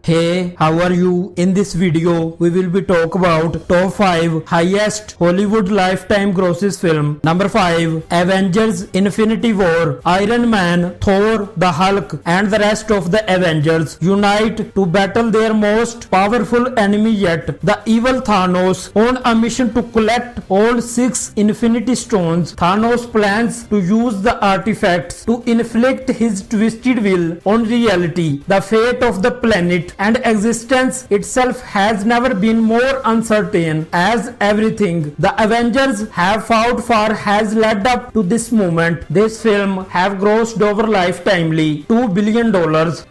Hey, how are you? In this video, we will be talk about top 5 highest Hollywood lifetime grosses film. Number 5, Avengers Infinity War. Iron Man, Thor, the Hulk and the rest of the Avengers unite to battle their most powerful enemy yet, the evil Thanos. On a mission to collect all 6 Infinity Stones, Thanos plans to use the artifacts to inflict his twisted will on reality. The fate of the planet and existence itself has never been more uncertain, as everything the Avengers have fought for has led up to this moment. This film have grossed over lifetimely $2 billion.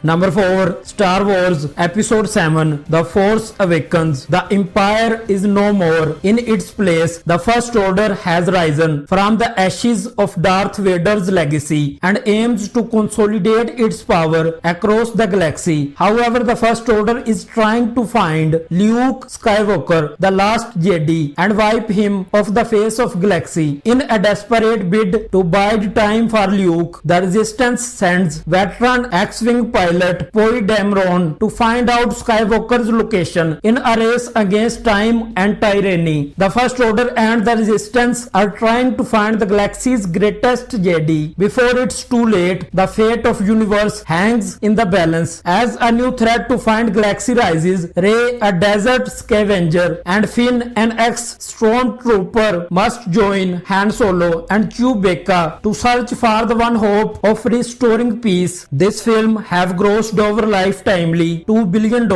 Number 4, Star Wars Episode 7, The Force Awakens. The Empire is no more. In its place, the First Order has risen from the ashes of Darth Vader's legacy and aims to consolidate its power across the galaxy. However, the First Order is trying to find Luke Skywalker, the last Jedi, and wipe him off the face of galaxy. In a desperate bid to bide time for Luke, the Resistance sends veteran X-Wing pilot Poe Dameron to find out Skywalker's location. In a race against time and tyranny, the First Order and the Resistance are trying to find the galaxy's greatest Jedi. Before it's too late, the fate of universe hangs in the balance. As a new threat to find galaxy rises, Rey, a desert scavenger, and Finn, an ex-stormtrooper, must join Han Solo and Chewbacca to search for the one hope of restoring peace. This film have grossed over lifetimely $2 billion.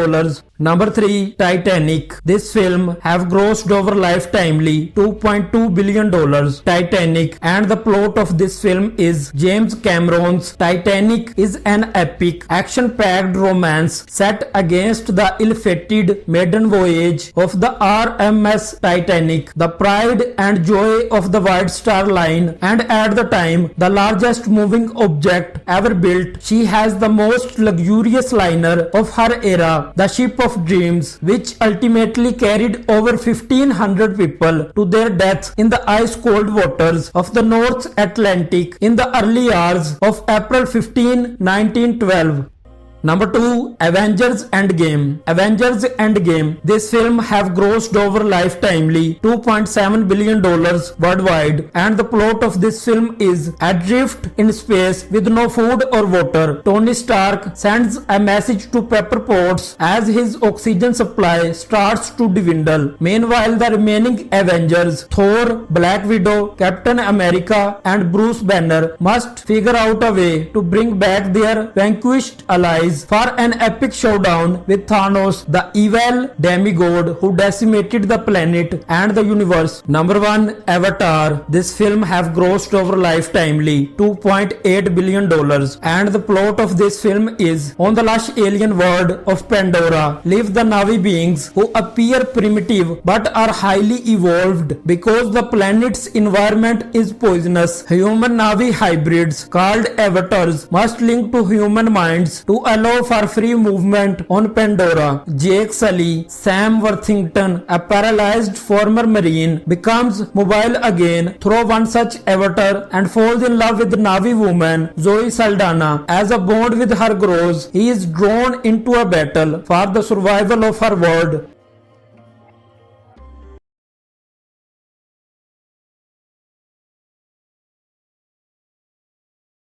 Number 3, Titanic. This film have grossed over lifetimely $2.2 billion. Titanic, and the plot of this film is James Cameron's Titanic is an epic, action-packed romance set against the ill-fated maiden voyage of the RMS Titanic, the pride and joy of the White Star Line, and at the time the largest moving object ever built. She has the most luxurious liner of her era, the ship of dreams, which ultimately carried over 1500 people to their deaths in the ice-cold waters of the North Atlantic in the early hours of April 15, 1912. Number 2, Avengers Endgame. Avengers Endgame. This film have grossed over lifetimely $2.7 billion worldwide, and the plot of this film is adrift in space with no food or water. Tony Stark sends a message to Pepper Potts as his oxygen supply starts to dwindle. Meanwhile, the remaining Avengers, Thor, Black Widow, Captain America, and Bruce Banner must figure out a way to bring back their vanquished allies for an epic showdown with Thanos, the evil demigod who decimated the planet and the universe. Number 1, Avatar. This film have grossed over lifetimely $2.8 billion, and the plot of this film is on the lush alien world of Pandora live the Na'vi beings who appear primitive but are highly evolved because the planet's environment is poisonous. Human Na'vi hybrids called avatars must link to human minds to allow for free movement on Pandora. Jake Sully, Sam Worthington, a paralyzed former Marine, becomes mobile again through one such avatar and falls in love with Na'vi woman Zoe Saldana. As a bond with her grows, he is drawn into a battle for the survival of her world.